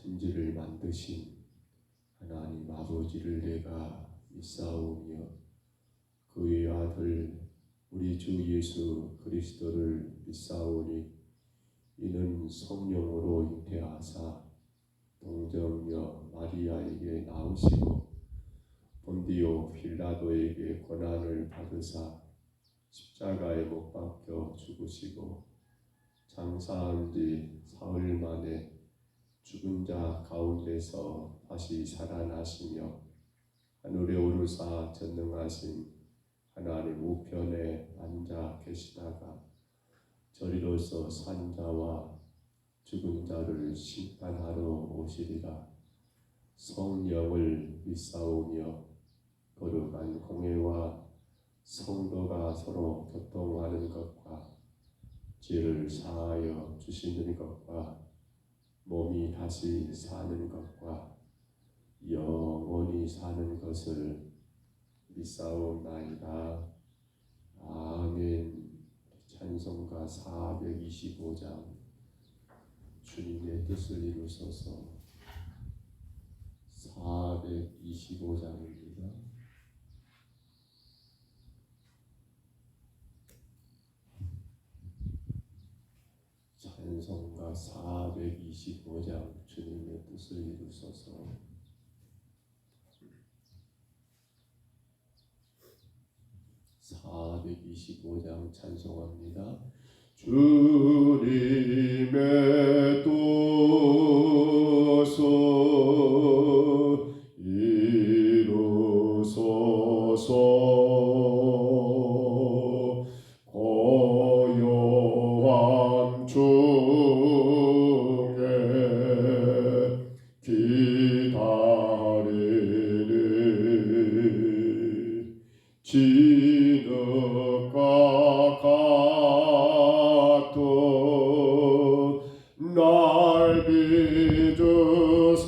천지를 만드신 하나님 아버지를 내가 믿사오며 그의 아들 우리 주 예수 그리스도를 믿사오니 이는 성령으로 잉태하사 동정녀 마리아에게 나오시고 본디오 빌라도에게 고난을 받으사 십자가에 못 박혀 죽으시고 장사한 지 사흘 만에 죽은 자 가운데서 다시 살아나시며 하늘에 오르사 전능하신 하나님 우편에 앉아 계시다가 저리로서 산 자와 죽은 자를 심판하러 오시리라. 성령을 믿사오며 거룩한 공회와 성도가 서로 교통하는 것과 죄를 사하여 주시는 것과 몸이 다시 사는 것과 영원히 사는 것을 믿사옵나이다. 아멘. 찬송가 425장 주님의 뜻을 이루소서. 425장입니다. 찬송가 425장 주님의 뜻을 이루소서. (425장) 찬송합니다. 주님의 뜻을 이루소서. 고요함 중에 기다리니 진흙과 같은 날 빚으사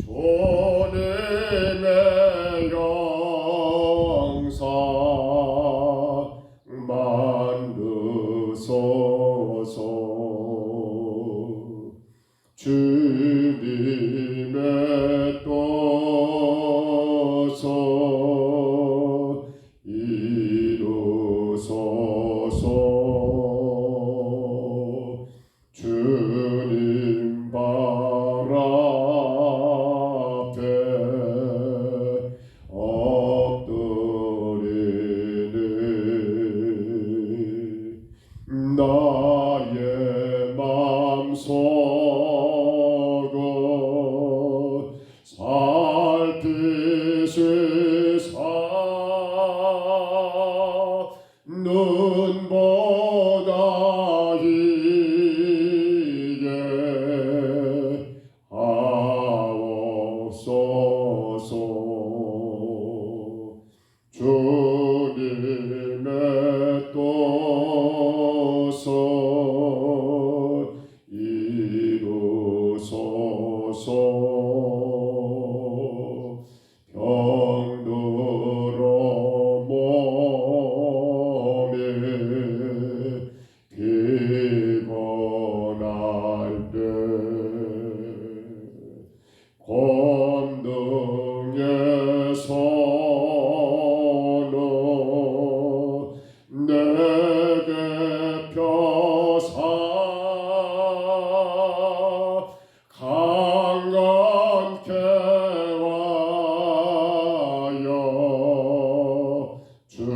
주님의 영상 만드소서. 주님의 뜻을 이루소서. 주님 발 앞에 엎드리니 나의 맘속을 살피시사 눈보다 이게 하옵소서. 주님의 뜻을 이루소서. 병들어 몸이 피곤할 때 권능의 손을 내게 펴사 강건케 하여 주옵소서.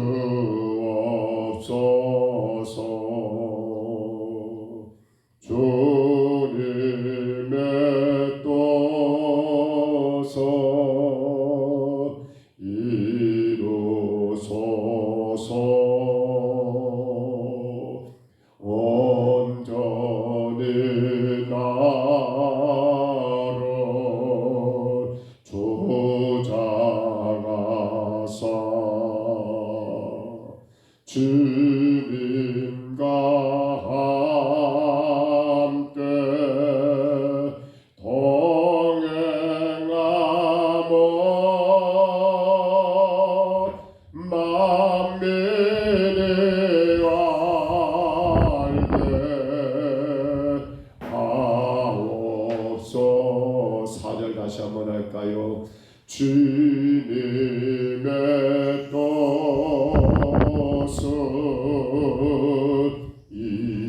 주님의 뜻을 이루소서. 온전히 나를 주장하사 주님과 함께 동행하며 만민이 알게 주님의 뜻은 이루소서.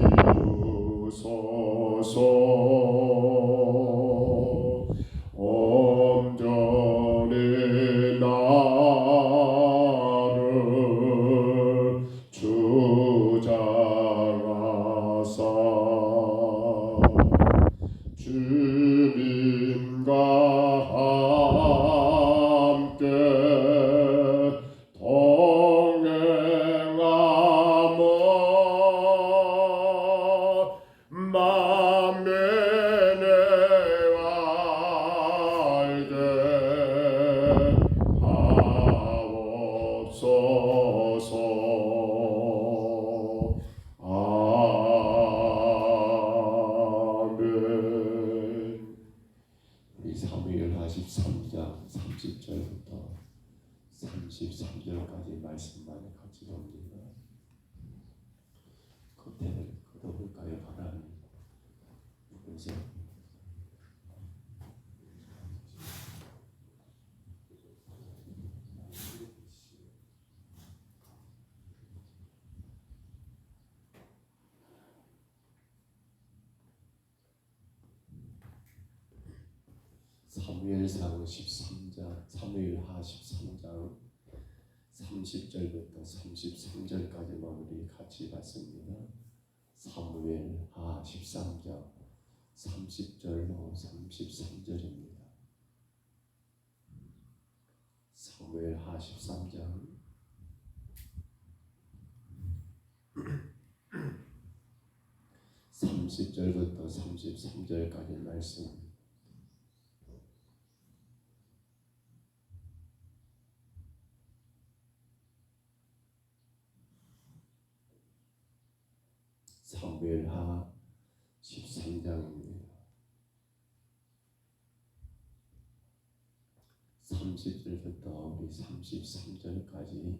온전히 나를 주장하사 주님과 함께 동행하며 만민의 알게 하옵소서. 아멘. 우리 사무엘하 13장 30절부터 33절까지 말씀만 같이 봅니다. 겉에를 걷어볼까요? 하나님 누구세요? 사무엘상 13장, 사무엘하 13장 30절부터 33절까지만 우리 같이 봤습니다. 사무엘하 13장 30절로 33절입니다. 사무엘하 13장 30절부터 33절까지 말씀. 사무엘하 13장입니다. 30절부터 우리 33절까지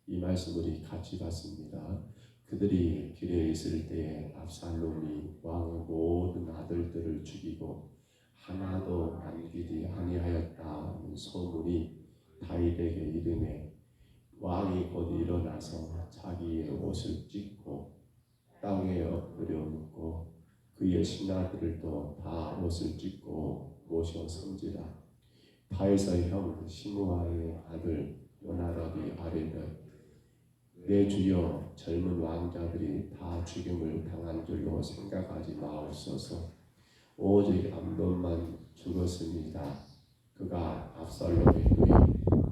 이 말씀 우리 같이 봤습니다. 그들이 길에 있을 때에 압살롬이 왕의 모든 아들들을 죽이고 하나도 남기지 아니하였다는 소문이 다윗에게 이르매 왕이 곧 일어나서 자기의 옷을 찢고 땅에 엎드려 눕고 그의 신하들도 다 옷을 찢고 모셔 섬지라. 다윗의 형 시므아의 아들 요나답이 아뢰되 내 주여 젊은 왕자들이 다 죽임을 당한 줄로 생각하지 마옵소서. 오직 암논만 죽었습니다. 그가 압살롬의 누이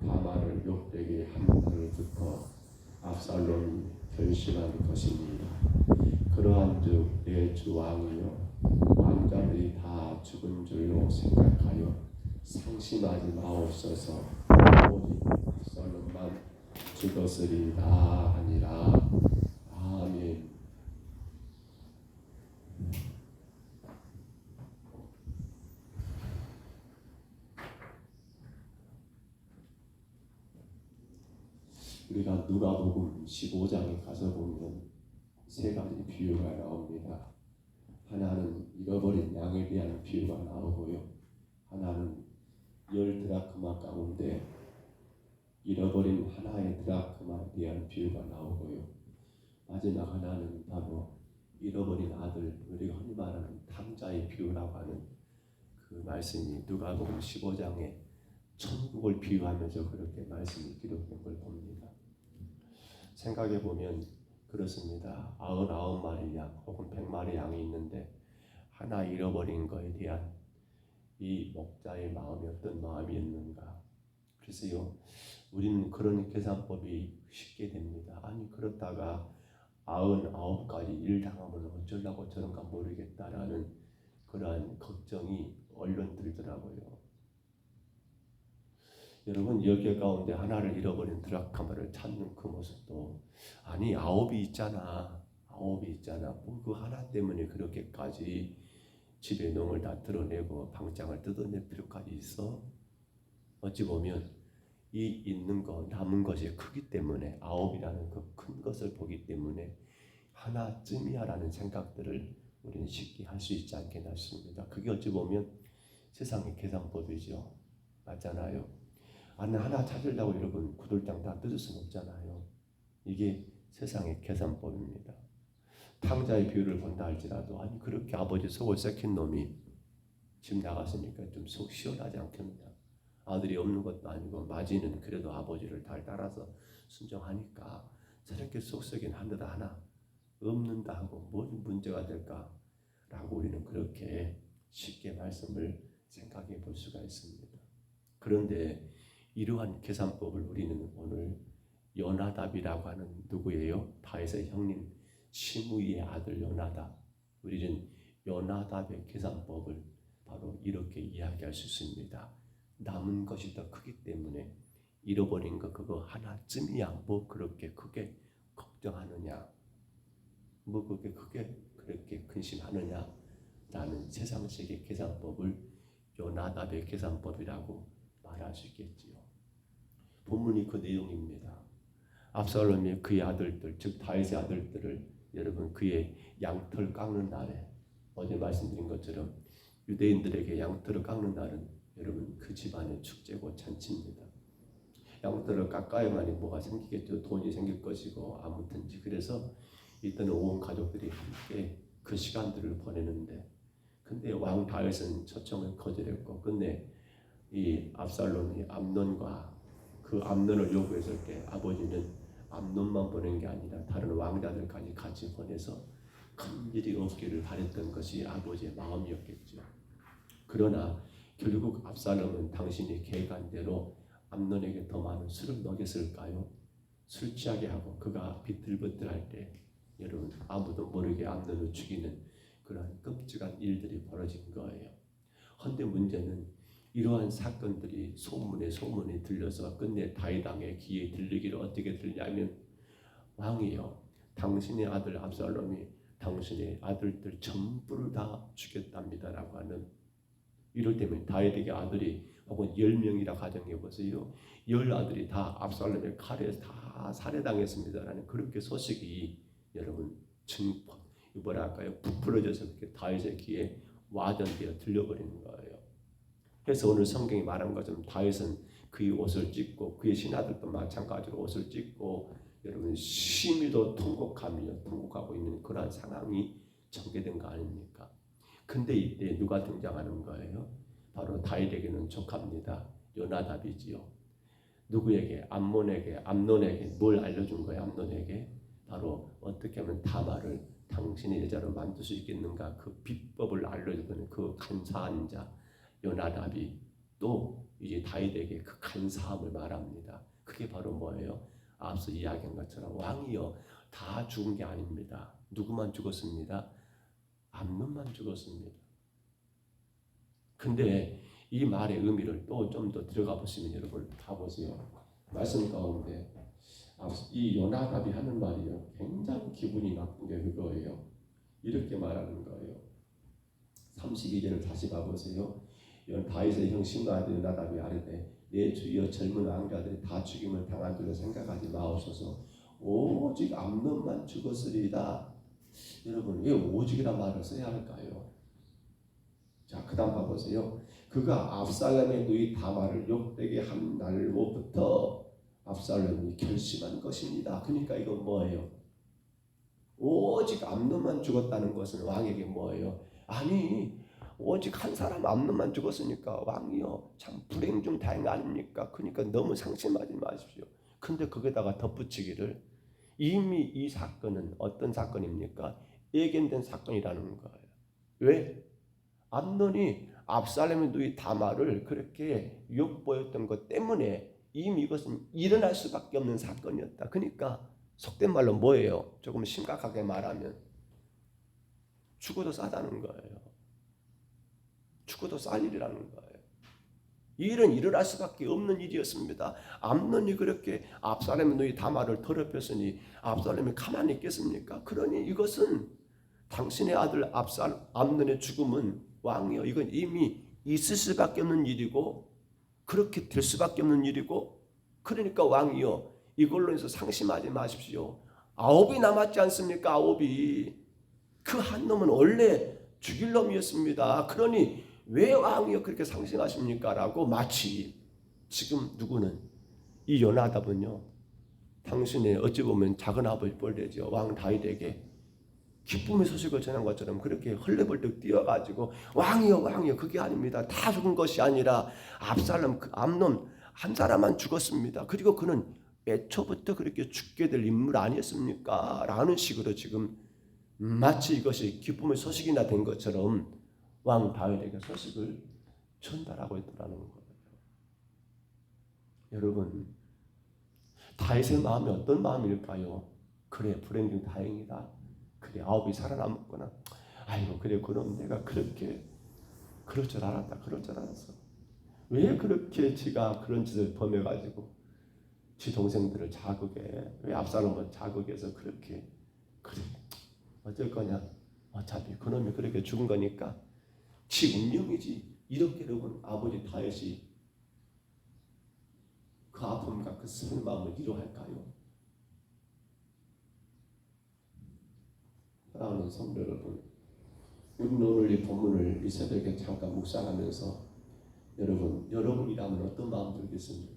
다말을 욕되게 한 날부터 압살롬이 결심한 것입니다. 그러한즉 내 주 왕이여 왕자들이 다 죽은 줄로 생각하여 상심하지 마옵소서. 오직 압살롬만 죽었으리다 하니라. 아멘. 우리가 누가복음 15장에 가서 보면 세 가지 비유가 나옵니다. 하나는 잃어버린 양에 대한 비유가 나오고요. 하나는 10드라크마 가운데 잃어버린 하나의 드라크마에 대한 비유가 나오고요. 마지막 하나는 바로 잃어버린 아들, 우리가 흔히 말하는 탕자의 비유라고 하는 그 말씀이 누가복음 15장에 천국을 비유하면서 그렇게 말씀이 기록된 걸 봅니다. 생각해 보면 그렇습니다. 99마리 양 혹은 100마리 양이 있는데 하나 잃어버린 것에 대한 이 목자의 마음이 어떤 마음이었는가. 그래서요, 우리는 그런 계산법이 쉽게 됩니다. 아니 그렇다가 99가지 일 당하면 어쩌려고 저런가 모르겠다라는 그러한 걱정이 얼른 들더라고요. 여러분, 여기 가운데 하나를 잃어버린 드라크마를 찾는 그 모습도 아니 9이 있잖아. 9이 있잖아. 뭐 그 하나 때문에 그렇게까지 집의 농을 다 드러내고 방장을 뜯어낼 필요까지 있어? 어찌 보면 이 있는 것, 남은 것이 크기 때문에 9이라는 그 큰 것을 보기 때문에 하나쯤이야라는 생각들을 우리는 쉽게 할 수 있지 않겠나 싶습니다. 그게 어찌 보면 세상의 계산법이죠. 맞잖아요. 하나 찾으려고 여러분 구들장 다 뜯을 수는 없잖아요. 이게 세상의 계산법입니다. 탕자의 비유를 본다 할지라도 아니 그렇게 아버지 속을 썩힌 놈이 집 나갔으니까 좀 속 시원하지 않겠느냐. 아들이 없는 것도 아니고 마지는 그래도 아버지를 잘 따라서 순종하니까 저렇게 속 썩인 하늘 하나 없는다 하고 뭔 문제가 될까라고 우리는 그렇게 쉽게 말씀을 생각해 볼 수가 있습니다. 그런데 이러한 계산법을 우리는 오늘 요나답이라고 하는 누구예요? 다윗의 형님 시므이의 아들 요나답. 우리는 요나답의 계산법을 바로 이렇게 이야기할 수 있습니다. 남은 것이 더 크기 때문에 잃어버린 거 그거 하나쯤이야 뭐 그렇게 크게 걱정하느냐, 뭐 그렇게 크게 그렇게 근심하느냐 라는 세상식의 계산법을 요나답의 계산법이라고 말할 수 있겠지요. 본문이 그 내용입니다. 압살롬이 그의 아들들, 즉 다윗의 아들들을 여러분 그의 양털 깎는 날에 어제 말씀드린 것처럼 유대인들에게 양털을 깎는 날은 여러분 그 집안의 축제고 잔치입니다. 양털을 깎아야만이 뭐가 생기겠죠. 돈이 생길 것이고 아무튼지 그래서 이때는 온 가족들이 함께 그 시간들을 보내는데 근데 왕 다윗은 초청을 거절했고 끝내 이 압살롬이 암논과 그 암논을 요구했을 때 아버지는 암논만 보낸 게 아니라 다른 왕자들까지 같이 보내서 큰 일이 없기를 바랬던 것이 아버지의 마음이었겠죠. 그러나 결국 압살롬은 당신이 계획한 대로 암논에게 더 많은 술을 먹였을까요? 술 취하게 하고 그가 비틀비틀할 때 여러분 아무도 모르게 암논을 죽이는 그런 끔찍한 일들이 벌어진 거예요. 헌데 문제는 이러한 사건들이 소문에 들려서 끝내 다윗 왕의 귀에 들리기를 어떻게 들냐면 왕이여 당신의 아들 압살롬이 당신의 아들들 전부를 다 죽였답니다라고 하는 이럴 때면 다윗에게 아들이 혹은 10명이라 가정해 보세요. 10아들이 다 압살롬의 칼에 다 살해당했습니다라는 그렇게 소식이 여러분 뭐랄까요 부풀어져서 그렇게 다윗의 귀에 와전되어 들려버리는 거예요. 그래서 오늘 성경이 말한 것처럼 다윗은 그의 옷을 찢고 그의 신하들도 마찬가지로 옷을 찢고 여러분 심히도 통곡하고 있는 그러한 상황이 전개된 거 아닙니까? 근데 이때 누가 등장하는 거예요? 바로 다윗에게는 족합니다. 요나답이지요. 누구에게? 암논에게 뭘 알려준 거예요? 암논에게 바로 어떻게 하면 다말을 당신의 여자로 만들 수 있겠는가 그 비법을 알려주는 그 간사한 자 요나답이 또 이제 다윗에게 그 간사함을 말합니다. 그게 바로 뭐예요? 앞서 이야기한 것처럼 왕이요 다 죽은 게 아닙니다. 누구만 죽었습니다. 암논만 죽었습니다. 근데 이 말의 의미를 또 좀 더 들어가 보시면 여러분 가보세요. 말씀 가운데 이 요나답이 하는 말이요 굉장히 기분이 나쁜 게 그거예요. 이렇게 말하는 거예요. 32절을 다시 봐보세요. 다윗의 형 시므이의 아들 요나답이 아뢰되 내 주여 젊은 왕자들이 다 죽임을 당한 줄을 생각하지 마옵소서. 오직 암논만 죽었으리이다. 여러분 왜 오직이란 말을 써야 할까요? 자, 그 다음 봐보세요. 그가 압살롬의 누이 다말을 욕되게 한 날로부터 압살롬이 결심한 것입니다. 그러니까 이건 뭐예요? 오직 암논만 죽었다는 것은 왕에게 뭐예요? 아니 오직 한 사람 암논만 죽었으니까 왕이요 참 불행 중 다행 아닙니까? 그러니까 너무 상심하지 마십시오. 근데 거기다가 덧붙이기를 이미 이 사건은 어떤 사건입니까? 예견된 사건이라는 거예요. 왜? 암논이 압살롬의 누이 다말을 그렇게 욕보였던 것 때문에 이미 이것은 일어날 수밖에 없는 사건이었다. 그러니까 속된 말로 뭐예요? 조금 심각하게 말하면 죽어도 싸다는 거예요. 죽어도 쌀 일이라는 거예요. 이 일은 일어날 수밖에 없는 일이었습니다. 암논이 그렇게 압살롬의 누이 다말을 더럽혔으니 압살롬이 가만히 있겠습니까? 그러니 이것은 당신의 아들 암논의 죽음은 왕이요 이건 이미 있을 수밖에 없는 일이고 그렇게 될 수밖에 없는 일이고 그러니까 왕이요 이걸로 해서 상심하지 마십시오. 9이 남았지 않습니까? 9이 그 한 놈은 원래 죽일 놈이었습니다. 그러니 왜 왕이여 그렇게 상승하십니까? 라고 마치 지금 누구는 이 요나답은요, 당신의 어찌 보면 작은 아버지 뻘되죠. 왕 다윗에게 기쁨의 소식을 전한 것처럼 그렇게 헐레벌떡 뛰어가지고 왕이여 왕이여, 그게 아닙니다. 다 죽은 것이 아니라 압살롬, 그 암논 한 사람만 죽었습니다. 그리고 그는 애초부터 그렇게 죽게 될 인물 아니었습니까? 라는 식으로 지금 마치 이것이 기쁨의 소식이나 된 것처럼 왕 다윗에게 소식을 전달하고 있더라는 거예요. 여러분, 다윗의 마음이 어떤 마음일까요? 그래, 불행중 다행이다. 그래, 아홉이 살아남았구나. 아이고, 그래, 그럼 내가 그렇게 그럴 줄 알았다. 그럴 줄 알았어. 왜 그렇게 지가 그런 짓을 범해가지고 지 동생들을 자극해? 왜 압살롬을 자극해서 그렇게 그래? 어쩔 거냐? 어차피 그놈이 그렇게 죽은 거니까 지 운명이지. 이렇게 여러분 아버지 다윗이 그 아픔과 그 슬픈 마음을 위로할까요? 사랑하는 성도 여러분, 우리는 오늘 이 본문을 이 새벽에 잠깐 묵상하면서 여러분이라면 어떤 마음 들겠습니까?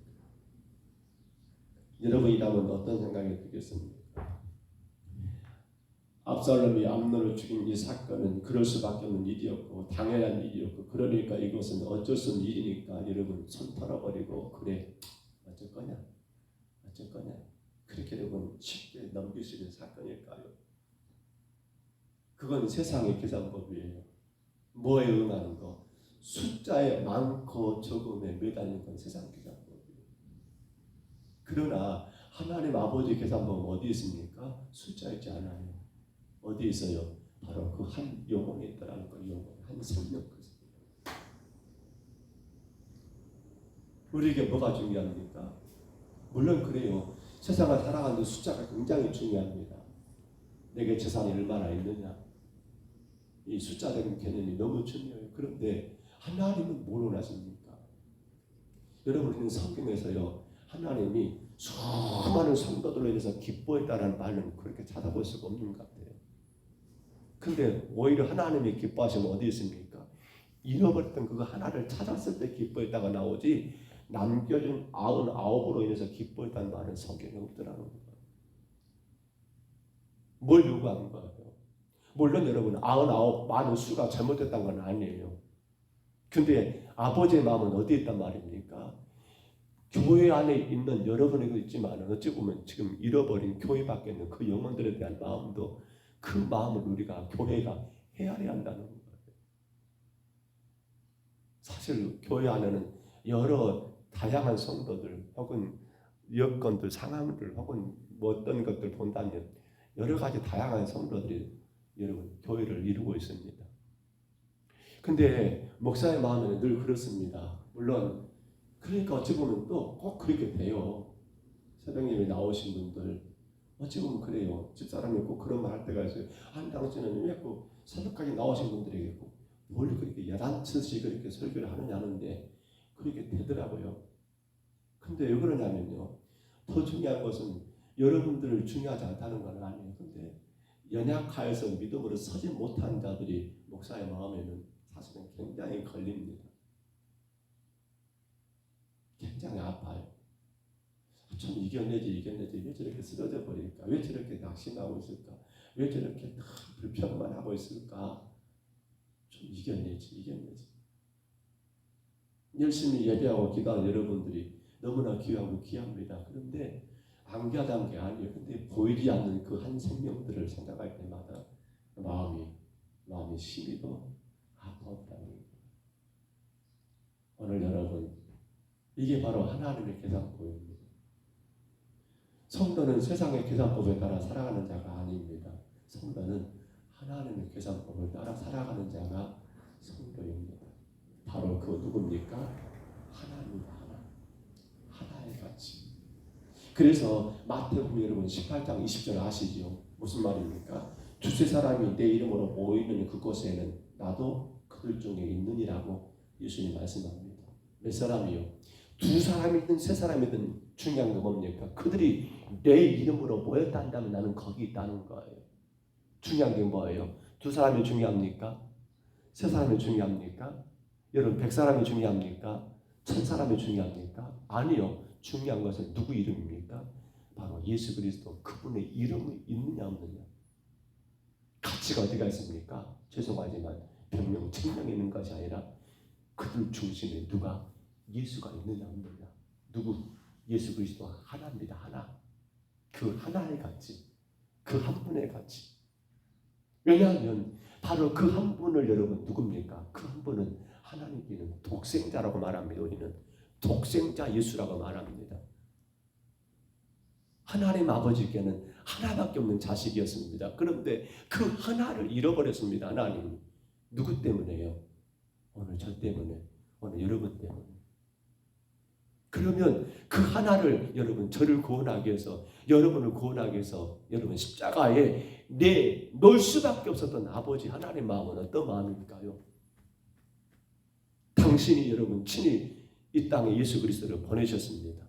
여러분이라면 어떤 생각이 들겠습니까? 압살롬이 암논을 죽인 이 사건은 그럴 수밖에 없는 일이었고 당연한 일이었고, 그러니까 이것은 어쩔 수 없는 일이니까 여러분 손 털어버리고 그래, 어쩔 거냐? 어쩔 거냐? 그렇게 여러분 쉽게 넘길 수 있는 사건일까요? 그건 세상의 계산법이에요. 뭐에 응하는 거? 숫자에 많고 적음에 매달리는 건 세상 계산법이에요. 그러나 하나님 아버지 계산법은 어디 있습니까? 숫자에 있지 않아요. 어디 있어요? 바로 그 한 영혼에 있다라는 거, 영혼, 한 생명. 우리에게 뭐가 중요합니까? 물론 그래요. 세상을 살아가는 숫자가 굉장히 중요합니다. 내게 재산이 얼마나 있느냐, 이 숫자적인 개념이 너무 중요해요. 그런데 하나님은 뭘 원하십니까? 여러분, 우리는 성경에서요, 하나님이 수많은 성도들로 인해서 기뻐했다는 말은 그렇게 찾아볼 수가 없는 것 같아요. 근데 오히려 하나님이 기뻐하시면 어디 있습니까? 잃어버렸던 그거 하나를 찾았을 때 기뻐했다가 나오지, 남겨준 99으로 인해서 기뻐했다는 말은 성경에 없더라는 거예요. 뭘 요구하는 거예요? 물론 여러분 99 많은 수가 잘못됐다는 건 아니에요. 근데 아버지의 마음은 어디에 있단 말입니까? 교회 안에 있는 여러분에도 있지만 어찌 보면 지금 잃어버린 교회 밖에 있는 그 영혼들에 대한 마음도, 그 마음을 우리가 교회가 헤아려야 한다는 거예요. 사실 교회 안에는 여러 다양한 성도들 혹은 여건들, 상황들 혹은 뭐 어떤 것들 본다면 여러 가지 다양한 성도들이 여러분 교회를 이루고 있습니다. 근데 목사의 마음에는 늘 그렇습니다. 물론 그러니까 어찌 보면 또 꼭 그렇게 돼요. 새벽님이 나오신 분들 어찌 보면 그래요. 집사람이 꼭 그런 말 할 때가 있어요. 아니, 당신은 왜 꼭 새벽까지 나오신 분들에게 꼭 뭘 그렇게 야단치듯이 그렇게 설교를 하느냐는데 그렇게 되더라고요. 근데 왜 그러냐면요, 더 중요한 것은 여러분들을 중요하지 않다는 건 아니에요. 근데 연약하여서 믿음으로 서지 못한 자들이 목사의 마음에는 사실은 굉장히 걸립니다. 굉장히 아파요. 좀 이겨내지 왜 저렇게 쓰러져 버릴까? 왜 저렇게 낙심하고 있을까? 왜 저렇게 불평만 하고 있을까? 좀 이겨내지. 열심히 예배하고 기도하는 여러분들이 너무나 귀하고 귀합니다. 그런데 안 귀하다는 게 아니에요. 근데 보이지 않는 그 한 생명들을 생각할 때마다 마음이 심히 더 아파온다는 거예요. 오늘 여러분, 이게 바로 하나님의 계산법입니다. 성도는 세상의 계산법에 따라 살아가는 자가 아닙니다. 성도는 하나님의 계산법을 따라 살아가는 자가 성도입니다. 바로 그 누굽니까? 하나님입니다. 하나의 가치. 그래서 마태복음 여러분 18장 20절 아시죠? 무슨 말입니까? 두세 사람이 내 이름으로 모이는 그곳에는 나도 그들 중에 있느니라고 예수님 말씀합니다. 몇 사람이요? 두 사람이든 세 사람이든 중요한 건 뭡니까? 그들이 내 이름으로 모였다 한다면 나는 거기 있다는 거예요. 중요한 게 뭐예요? 두 사람이 중요합니까? 세 사람이 중요합니까? 여러분 100사람이 중요합니까? 1000사람이 중요합니까? 아니요. 중요한 것은 누구 이름입니까? 바로 예수 그리스도 그분의 이름이 있느냐 없느냐. 가치가 어디가 있습니까? 죄송하지만 병명, 책명이 있는 것이 아니라 그들 중심에 누가 예수가 있느냐 없느냐. 누구? 예수 그리스도 하나입니다. 하나. 그 하나의 가치. 그 한 분의 가치. 왜냐하면 바로 그 한 분을 여러분 누굽니까? 그 한 분은 하나님께는 독생자라고 말합니다. 우리는 독생자 예수라고 말합니다. 하나님 아버지께는 하나밖에 없는 자식이었습니다. 그런데 그 하나를 잃어버렸습니다. 하나님. 누구 때문에요? 오늘 저 때문에, 오늘 여러분 때문에. 그러면 그 하나를 여러분 저를 구원하기 위해서, 여러분을 구원하기 위해서 여러분 십자가에 내놓을 수밖에 없었던 아버지 하나님 마음은 어떤 마음일까요? 당신이 여러분 친히 이 땅에 예수 그리스도를 보내셨습니다.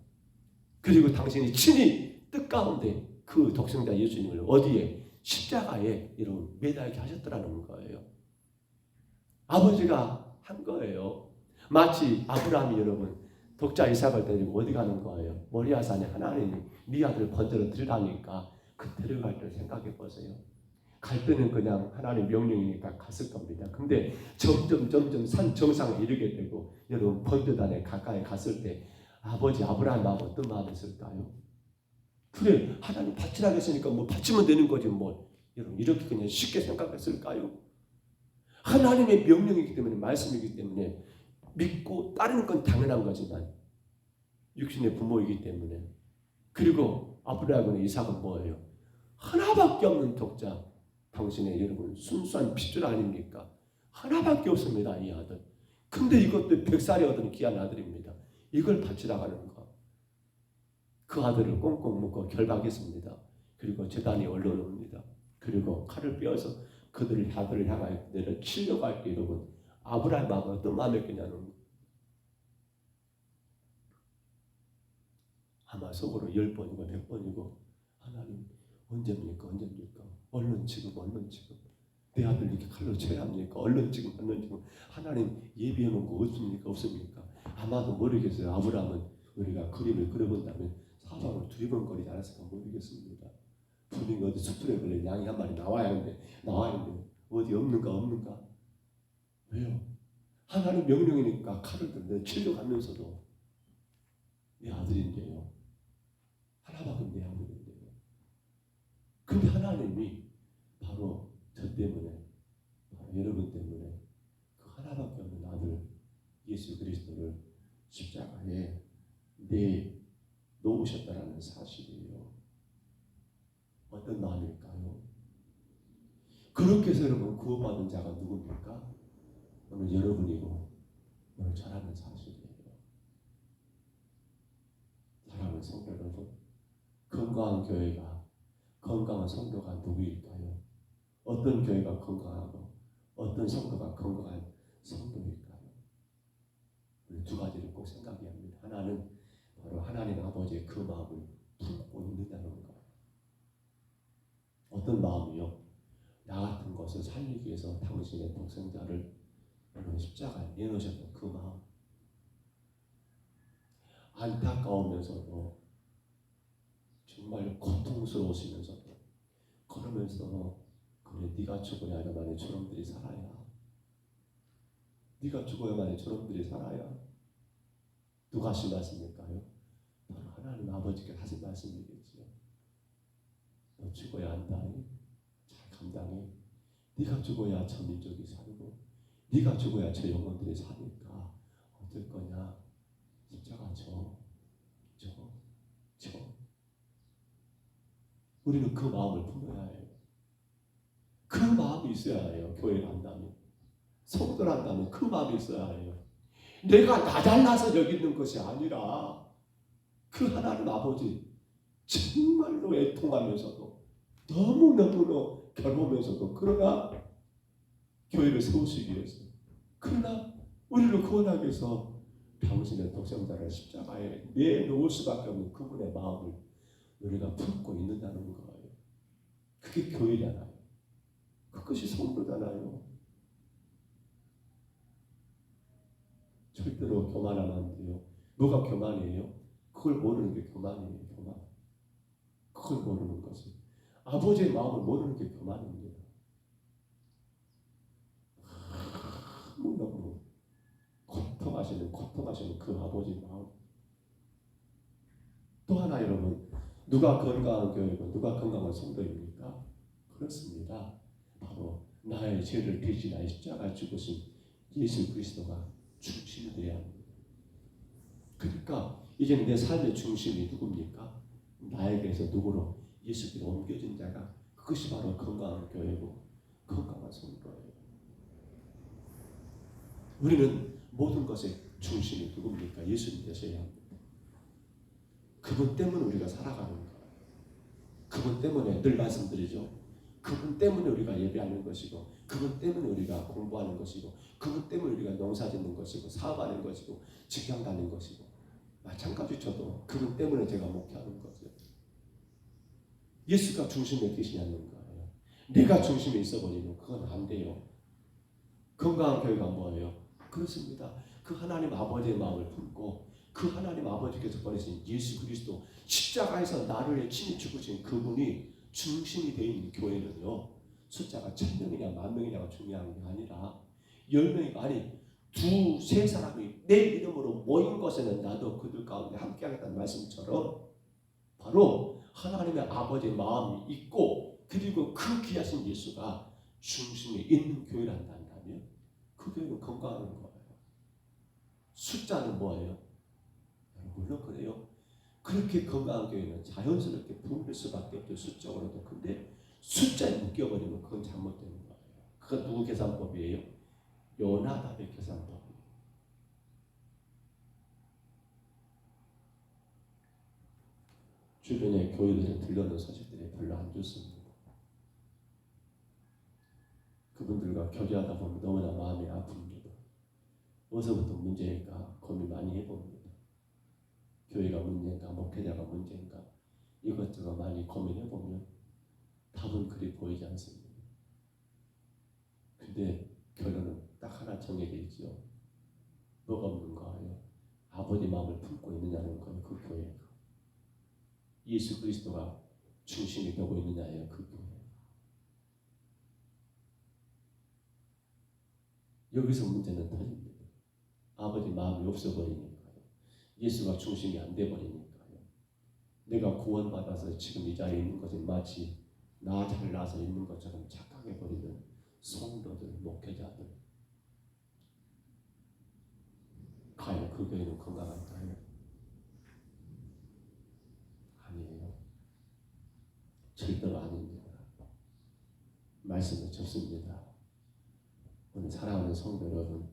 그리고 당신이 친히 뜻가운데 그 독생자 예수님을 어디에? 십자가에 여러분 매달게 하셨더라는 거예요. 아버지가 한 거예요. 마치 아브라함이 여러분 독자 이삭을 데리고 어디 가는 거예요? 모리아산에 하나님이 네 아들을 번제로 드리라니까 그 데려갈 때 생각해 보세요. 갈 때는 그냥 하나님 명령이니까 갔을 겁니다. 근데 점점 산 정상에 이르게 되고 여러분 번제단에 가까이 갔을 때 아버지 아브라함 마음 어떤 마음이 있을까요? 그래 하나님 바치라고 했으니까 뭐 바치면 되는 거지 뭐 여러분 이렇게 그냥 쉽게 생각했을까요? 하나님의 명령이기 때문에 말씀이기 때문에 믿고 따르는 건 당연한 거지만 육신의 부모이기 때문에 그리고 아브라함과 이삭은 뭐예요? 하나밖에 없는 독자 당신의 여러분 순수한 핏줄 아닙니까? 하나밖에 없습니다. 이 아들. 근데 이것도 100살이 얻은 귀한 아들입니다. 이걸 바치라고 하는 거. 그 아들을 꽁꽁 묶어 결박했습니다. 그리고 제단이 올라옵니다. 그리고 칼을 빼어서 그들을 아들을 향하여 내려 치려고 할 때 여러분 아브라함 마음은 어떤 마음이었겠냐는 거. 아마 속으로 10번이고 100번이고 하나님 언제입니까? 얼른 지금 내 아들 이렇게 칼로 쳐야 합니까? 얼른 지금 하나님 예비해 놓은 거 없습니까? 아마도 모르겠어요. 아브라함은 우리가 그림을 그려본다면 사방을 두리번거리지 않았을까 모르겠습니다. 분명히 어디 숯불에 걸린 양이 한 마리 나와야 하는데 어디 없는가? 왜요? 하나님 명령이니까 칼을 들고 치려가면서도 내 아들인데요. 하나밖에 내 아들인데요. 근데 하나님이 바로 저 때문에 바로 여러분 때문에 그 하나밖에 없는 아들 예수 그리스도를 십자가에 내놓으셨다는 사실이에요. 어떤 마음일까요? 그렇게 해서 여러분 구원받은 자가 누굽니까? 오늘 여러분이고 오늘 저라는 사실이에요. 사랑하는 성도 여러분, 건강한 교회가 건강한 성도가 누구일까요? 어떤 교회가 건강하고 어떤 성도가 건강한 성도일까요? 우리 두 가지를 꼭 생각해야 합니다. 하나는 바로 하나님 아버지의 그 마음을 품고 있는다는 거예요. 어떤 마음이요? 나 같은 것을 살리기 위해서 당신의 독생자를 오늘 십자가에 내놓으셨던 그 마음. 안타까우면서도 정말 고통스러우시면서도 그러면서 그래 네가 죽어야 너만의 저놈들이 살아야 네가 죽어야만의 저놈들이 살아야 누가 하신 말씀일까요? 바로 하나님 아버지께서 하신 말씀이겠지요. 너 죽어야 한다. 잘 감당해. 네가 죽어야 저 민족이 살고 네가 죽어야 저 영혼들이 사니까 어떨 거냐. 십자가 져. 우리는 그 마음을 품어야 해요. 그 마음이 있어야 해요. 교회 간다면. 성도를 한다면 그 마음이 있어야 해요. 내가 나 잘나서 여기는 것이 아니라 그 하나님 아버지 정말로 애통하면서도 너무너무 괴로우면서도 그러나 교회를 세우시기 위해서 그러나 우리를 구원하기 위해서 당신의 독생자를 십자가에 내놓을 수밖에 없는 그분의 마음을 우리가 품고 있는다는 거예요. 그게 교회잖아요. 그것이 성도잖아요. 절대로 교만하면 안 돼요. 뭐가 교만이에요? 그걸 모르는 게 교만이에요. 교만. 그걸 모르는 거지. 아버지의 마음을 모르는 게 교만입니다. 너무 고통하시는 그 아버지의 마음. 또 하나 여러분, 누가 건강한 교회고 누가 건강한 성도입니까? 그렇습니다. 바로 나의 죄를 대신하여 십자가에 죽으신 예수 그리스도가 중심이 되어야 합니다. 그러니까 이제는 내 삶의 중심이 누굽니까? 나에게서 누구로? 예수께로 옮겨진 자가, 그것이 바로 건강한 교회고 건강한 성도예요. 우리는 모든 것의 중심이 누굽니까? 예수님 되셔야 합니다. 그분 때문에 우리가 살아가는 거예요. 그분 때문에 늘 말씀드리죠. 그분 때문에 우리가 예배하는 것이고, 그분 때문에 우리가 공부하는 것이고, 그분 때문에 우리가 농사 짓는 것이고, 사업하는 것이고, 직장 가는 것이고, 마찬가지 저도 그분 때문에 제가 목회하는 거죠. 예수가 중심에 계시냐는 거예요. 내가 중심에 있어버리면 그건 안 돼요. 건강한 교회가 뭐예요? 그렇습니다. 그 하나님 아버지의 마음을 품고, 그 하나님 아버지께서 보내신 예수 그리스도 십자가에서 나를 친히 죽으신 그분이 중심이 되어 있는 교회는요, 숫자가 1000명이냐 10,000명이냐가 중요한 게 아니라 10명이 아니 두세 사람이 내 이름으로 모인 것에는 나도 그들 가운데 함께하겠다는 말씀처럼 바로 하나님의 아버지의 마음이 있고, 그리고 그 귀하신 예수가 중심에 있는 교회란다면 그 교회는 건강한 거예요. 숫자는 뭐예요? 물론 그래요. 그렇게 건강한 교회는 자연스럽게 부을 수밖에 없죠. 수적으로도. 근데 숫자에 묶여버리면 그건 잘못되는 거예요. 그건 누구 계산법이에요? 요나답의 계산법이에요. 주변의 교회들은 들려오는 소식들이 별로 안 좋습니다. 그분들과 교제하다 보면 너무나 마음이 아픕니다. 어디서부터 문제일까 고민 많이 해봅니다. 교회가 문제인가, 목회자가 문제인가, 이것저것 많이 고민해보면 답은 그리 보이지 않습니다. 근데 결론은 딱 하나 정해져 있죠. 뭐가 없는가요? 아버지 마음을 품고 있느냐는 거예요. 그 교회가. 예수 그리스도가 중심이 되고 있느냐예요. 그 교회. 여기서 문제는 터집니다. 아버지 마음이 없어버리니까요. 예수가 중심이 안 돼버리니까요. 내가 구원받아서 지금 이 자리에 있는 것이 마치 나 잘나서 있는 것처럼 착각해버리는 성도들, 목회자들. 과연 그 교회는 건강할까요? 아니에요. 절대로 아닙니다. 말씀을 접습니다. 오늘 사랑하는 성도 여러분,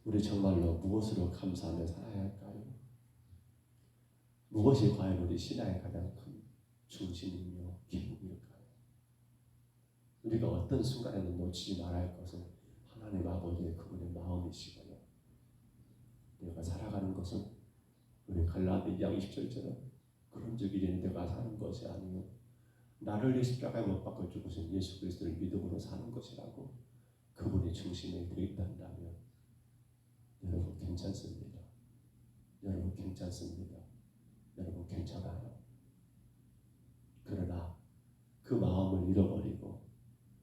우리 정말로 무엇으로 감사하며 살아야 할까요? 무엇이 과연 우리 신앙의 가장 큰 중심이며 기쁨일까요? 우리가 어떤 순간에는 놓치지 말아야 할 것은 하나님 아버지의 그분의 마음이시고요. 내가 살아가는 것은 우리 갈라디 2장 20절처럼 그런 적이 이제 내가 사는 것이 아니요 나를 위해 십자가에 못 박혀 죽으신 예수 그리스도를 믿음으로 사는 것이라고 그분이 중심에 되어 있다면 여러분 괜찮습니다. 여러분 괜찮습니다. 여러분 괜찮아요. 그러나 그 마음을 잃어버리고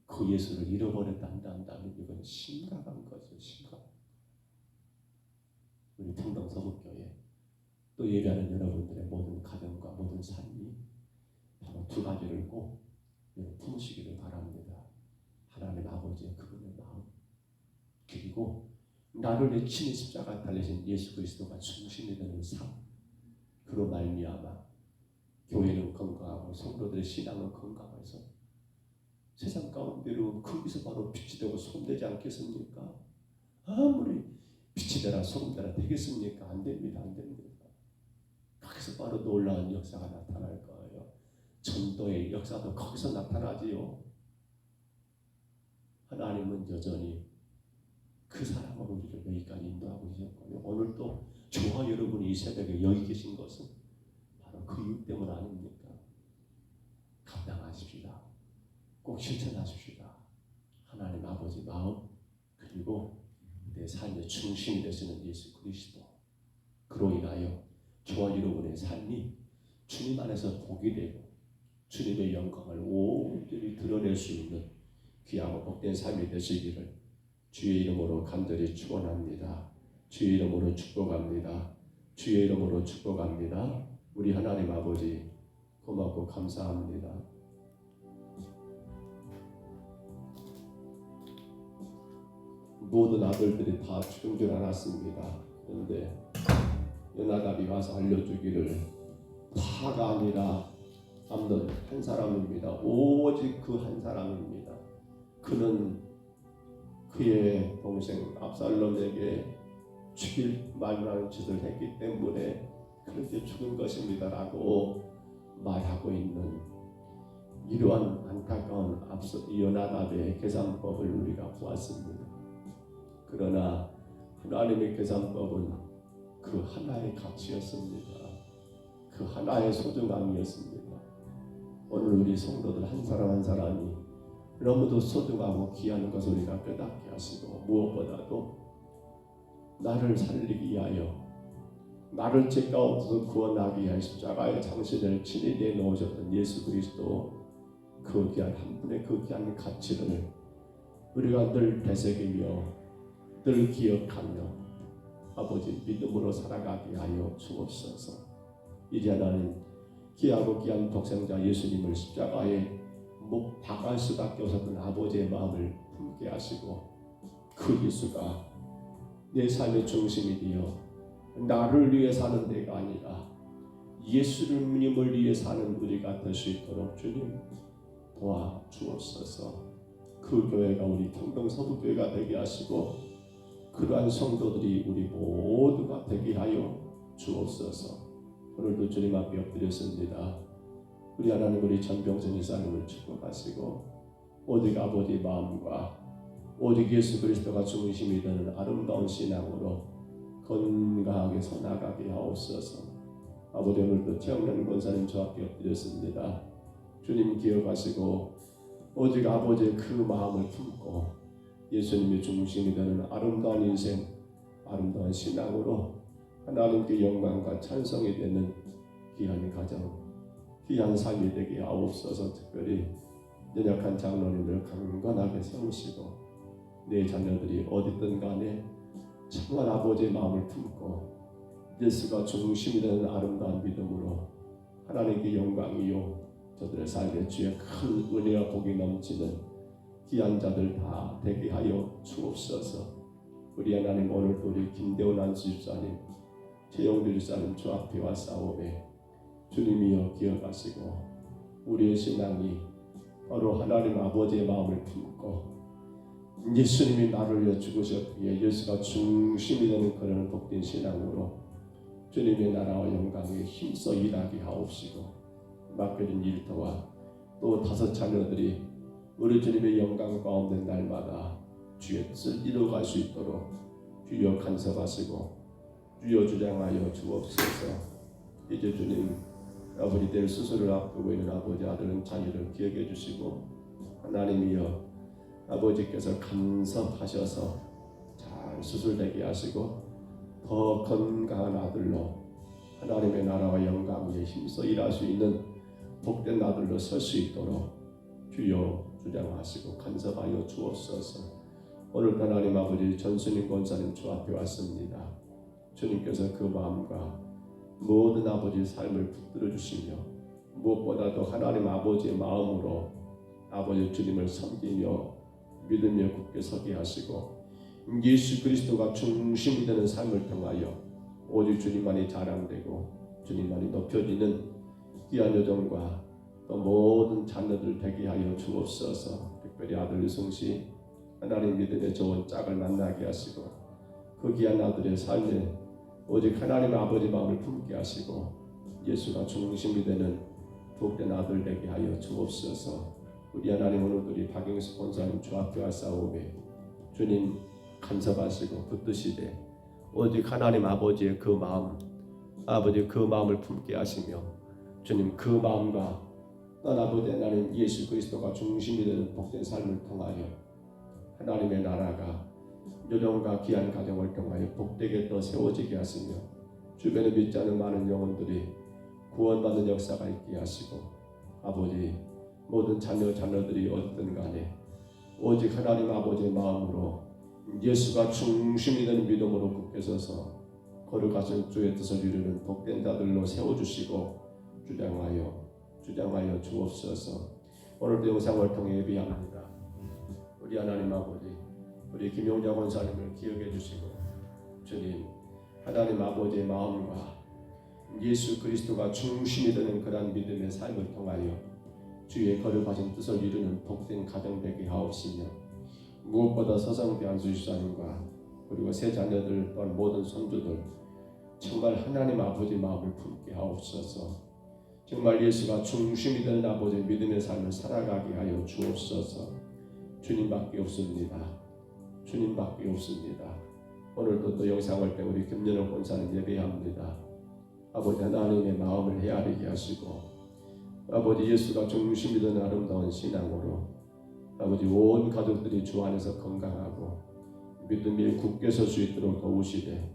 그 예수를 잃어버렸다면 이건 심각한 거죠. 심각. 우리 평동서북교회 또 예배하는 여러분들의 모든 가정과 모든 삶이 바로 두 가지를 꼭 품으시기를 바랍니다. 하나님 아버지의 그분의 마음, 그리고 나를 내 친히 십자가에 달리신 예수 그리스도가 중심이 되는 삶. 그로 말미암아 교회는 건강하고 성도들의 신앙은 건강해서 세상 가운데로 거기서 바로 빛이 되고 소금되지 않겠습니까? 아무리 빛이 되라 소금되라 되겠습니까? 안 됩니다. 안 됩니다. 거기서 바로 놀라운 역사가 나타날 거예요. 전도의 역사도 거기서 나타나지요. 하나님은 여전히 그 사랑으로 우리를 여기까지 인도하고 계셨거든요. 오늘 또 저와 여러분이 이 새벽에 여기 계신 것은 바로 그 이유 때문 아닙니까? 감당하십시다. 꼭 실천하십시다. 하나님 아버지 마음, 그리고 내 내 삶의 중심이 되시는 예수 그리스도, 그로 인하여 저와 여러분의 삶이 주님 안에서 복이 되고 주님의 영광을 온전히 드러낼 수 있는 귀하고 복된 삶이 되시기를 주의 이름으로 간절히 축원합니다. 주의 이름으로 축복합니다. 주의 이름으로 축복합니다. 우리 하나님 아버지 고맙고 감사합니다. 모든 아들들이 다 죽은 줄 알았습니다. 그런데 요나답이 와서 알려주기를 다가 아니라 암논 한 사람입니다. 오직 그 한 사람입니다. 그는 그의 동생 압살롬에게 죽일 만한 짓을 했기 때문에 그렇게 죽은 것입니다라고 말하고 있는 이러한 안타까운 요나답의 계산법을 우리가 보았습니다. 그러나 하나님의 계산법은 그 하나의 가치였습니다. 그 하나의 소중함이었습니다. 오늘 우리 성도들 한 사람 한 사람이 너무도 소중하고 귀한 것을 우리가 깨닫게 하시고 무엇보다도 나를 살리기 위하여 나를 죄 가운데서 구원하기 위하여 십자가의 장신을 친히 내놓으셨던 예수 그리스도 그 귀한 한 분의 그 귀한 가치를 우리가 늘 되새기며 늘 기억하며 아버지 믿음으로 살아가게 하여 주옵소서. 이제 나는 귀하고 귀한 독생자 예수님을 십자가에 못 박을 수밖에 없었던 아버지의 마음을 품게 하시고 그 예수가 내 삶의 중심이 되어 나를 위해 사는 데가 아니라 예수님을 위해 사는 우리가 될 수 있도록 주님 도와 주옵소서. 그 교회가 우리 평동 서부교회가 되게 하시고 그러한 성도들이 우리 모두가 되게 하여 주옵소서. 오늘도 주님 앞에 엎드렸습니다. 우리 하나님 우리 전병선 이사님을 축복하시고 오직 아버지의 마음과 오직 예수 그리스도가 중심이 되는 아름다운 신앙으로 건강하게 서나가게 하옵소서. 아버지 오늘도 최영란 권사님 저 앞에 엎드렸습니다. 주님 기억하시고 오직 아버지의 그 마음을 품고 예수님의 중심이 되는 아름다운 인생, 아름다운 신앙으로 하나님께 영광과 찬송이 되는 귀한 가정, 귀한 삶이 되게 하옵소서. 특별히 연약한 장로님을 강건하게 세우시고 내 자녀들이 어디든 간에 정말 아버지의 마음을 품고 예수가 중심이 되는 아름다운 믿음으로 하나님께 영광이요 저들의 삶에 주의 큰 은혜와 복이 넘치는 귀한 자들 다 되게 하여 주옵소서. 우리 하나님 오늘도 우리 김대원 안수집사님, 최영주 집사님 주 앞에 왔사오매 주님이여 기억하시고 우리의 신앙이 바로 하나님 아버지의 마음을 품고 예수님이 나를 위해 죽으셨기에 예수가 중심이 되는 그런 복된 신앙으로 주님의 나라와 영광에 힘써 일하게 하옵시고 맡겨진 일터와 또 다섯 자녀들이 우리 주님의 영광 가운데 날마다 주의 뜻을 이루어갈 수 있도록 주여 간섭하시고 주여 주장하여 주옵소서. 이제 주님 아버지 될 수술을 앞두고 있는 아버지 아들은 자녀를 기억해 주시고 하나님이여 아버지께서 간섭하셔서 잘 수술되게 하시고 더 건강한 아들로 하나님의 나라와 영광에 힘써 일할 수 있는 복된 아들로 설 수 있도록 주여 주장하시고 간섭하여 주옵소서. 오늘 하나님 아버지 전순임 권사님 주 앞에 왔습니다. 주님께서 그 마음과 모든 아버지의 삶을 붙들어 주시며 무엇보다도 하나님 아버지의 마음으로 아버지 주님을 섬기며 믿으며 굳게 서게 하시고 예수 그리스도가 중심이 되는 삶을 통하여 오직 주님만이 자랑되고 주님만이 높여지는 귀한 여정과 또 모든 자녀들 되게 하여 주옵소서. 특별히 아들 유승씨 하나님 믿음의 좋은 짝을 만나게 하시고 그 귀한 아들의 삶에 오직 하나님 아버지 마음을 품게 하시고 예수가 중심이 되는 복된 아들 되게 하여 주옵소서. 우리 하나님 오늘도 우리 박영수 권사님 주 앞에 왔사오매 주님 간섭하시고 붙드시되 오직 하나님 아버지의 그 마음 아버지 그 마음을 품게 하시며 주님 그 마음과 난 아버지 하나님 예수 그리스도가 중심이 되는 복된 삶을 통하여 하나님의 나라가 요령과 귀한 가정을 통하여 복되게 또 세워지게 하시며 주변에 믿지 않는 많은 영혼들이 구원받는 역사가 있게 하시고 아버지 모든 자녀들이 어떤 간에 오직 하나님 아버지의 마음으로 예수가 중심이 되는 믿음으로 굳게 서서 거룩하신 주의 뜻을 이루는 복된 자들로 세워주시고 주장하여 주옵소서. 오늘도 영상을 통해 예비합니다. 우리 하나님 아버지 우리 김용자 권사님을 기억해 주시고 주님 하나님 아버지의 마음과 예수 그리스도가 중심이 되는 그러한 믿음의 삶을 통하여 주의 거룩하신 뜻을 이루는 복된 가정 되게 하옵시며 무엇보다 서성대 안수집사님과 그리고 새 자녀들 또한 모든 손주들 정말 하나님 아버지 마음을 품게 하옵소서. 정말 예수가 중심이 되는 아버지의 믿음의 삶을 살아가게 하여 주옵소서. 주님밖에 없습니다. 주님밖에 없습니다. 오늘도 또 영상을 때 우리 김연옥 권사님 예배합니다. 아버지 하나님의 마음을 헤아리게 하시고 아버지 예수가 중심이 되는 아름다운 신앙으로 아버지 온 가족들이 주 안에서 건강하고 믿음이 굳게 설 수 있도록 도우시되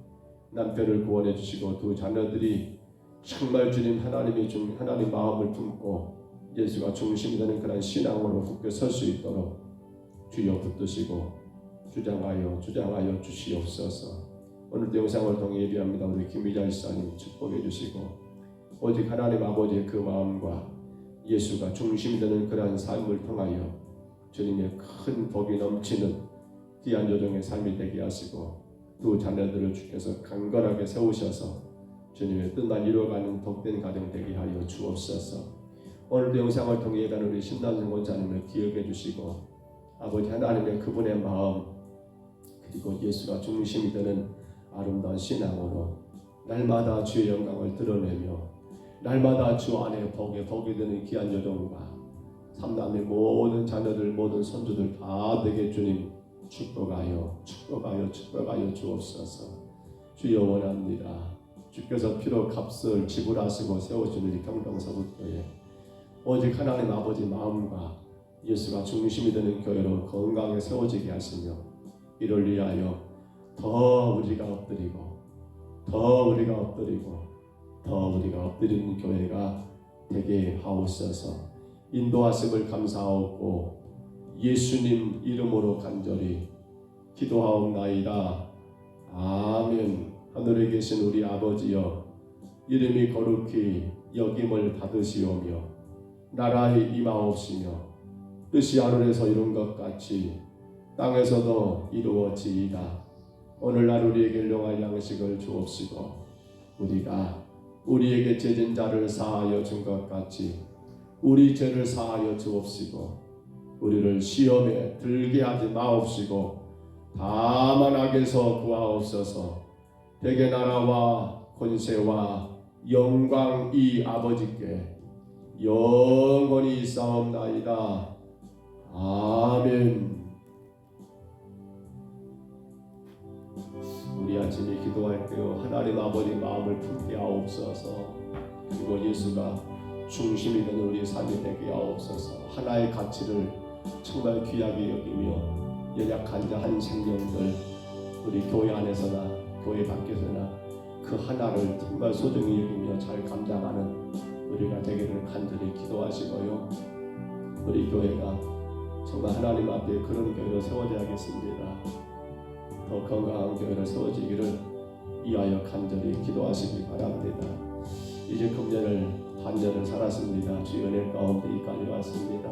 남편을 구원해 주시고 두 자녀들이 정말 주님 하나님 마음을 품고 예수가 중심이 되는 그런 신앙으로 굳게 설 수 있도록 주여 붙드시고 주장하여 주시옵소서. 오늘도 영상을 통해 예비합니다. 우리 김미자 집사님 축복해 주시고 오직 하나님 아버지의 그 마음과 예수가 중심이 되는 그러한 삶을 통하여 주님의 큰 복이 넘치는 귀한 요정의 삶이 되게 하시고 두 자녀들을 주께서 강건하게 세우셔서 주님의 뜻만 이루어가는 복된 가정 되게 하여 주옵소서. 오늘도 영상을 통해 예배하는 우리 신남성 권사님을 기억해 주시고 아버지 하나님의 그분의 마음 그리고 예수가 중심이 되는 아름다운 신앙으로 날마다 주의 영광을 드러내며 날마다 주 안에 복이 되는 귀한 여정과 삼남의 모든 자녀들 모든 손주들 다 되게 주님 축복하여 주옵소서. 주여 원합니다. 주께서 피로 값을 지불하시고 세워주는 이 경동서북교회 오직 하나님 아버지 마음과 예수가 중심이 되는 교회로 건강하게 세워지게 하시며 이를 위하여 더 우리가 엎드리는 교회가 되게 하옵소서. 인도하심을 감사하고 예수님 이름으로 간절히 기도하옵나이다. 아멘. 하늘에 계신 우리 아버지여 이름이 거룩히 여김을 받으시오며 나라의 임하옵시며 뜻이 하늘에서 이룬 것 같이 땅에서도 이루어지이다. 오늘날 우리에게 일용할 양식을 주옵시고 우리가 우리에게 죄진 자를 사하여 준 것 같이 우리 죄를 사하여 주옵시고 우리를 시험에 들게 하지 마옵시고 다만 악에서 구하옵소서. 대개 나라와 권세와 영광이 아버지께 영원히 있사옵나이다. 아멘. 우리 아침에 기도할 때요 하나님 아버지 마음을 품게 하옵소서. 그리고 예수가 중심이 되는 우리의 삶이 되게 하옵소서. 하나의 가치를 정말 귀하게 여기며 연약한 자 한 생명들 우리 교회 안에서나 교회 밖에서나 그 하나를 정말 소중히 여기며 잘 감당하는 우리가 되기를 간절히 기도하시고요. 우리 교회가 정말 하나님 앞에 그런 교회로 세워져야겠습니다. 더 건강한 교회로 세워지기를 이하여 간절히 기도하시기 바랍니다. 이제 금년을 반년을 살았습니다. 주의 은혜 가운데 이까지 왔습니다.